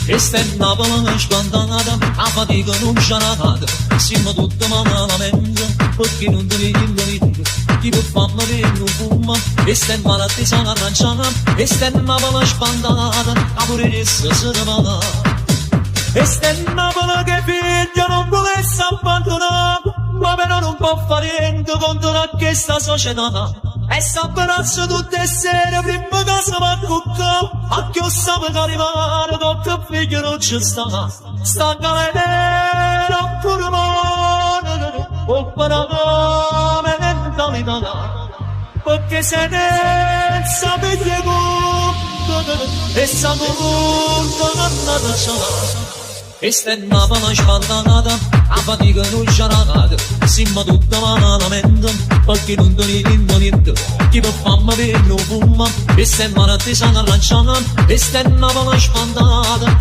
E stenna palash bandana, a fatica non c'è nada. Siamo tutti malamente, perché non te ne indovini. Chi può farlo che non fuma, e stenna la tesa aranciata, e stenna palash bandana, a pure essa se ne va. E stenna pala che figlia non volesse abbandonare, ma però non può fare niente contro questa società. E s'abbraccia tutte le sere prima che si va a cuccare, a chi sapeva che arrivare dopo il figlio non ci sta. Sta galera pure male, o per la mentalità, perché se ne sapete come, e sapete che c'è. E stenna pala spandata, a fatica non c'è nada. Siamo tutti malamente, perché non te ne dico niente. Chi può farmi che non fuma, e stenna la tesa aranciata, e stenna pala spandata.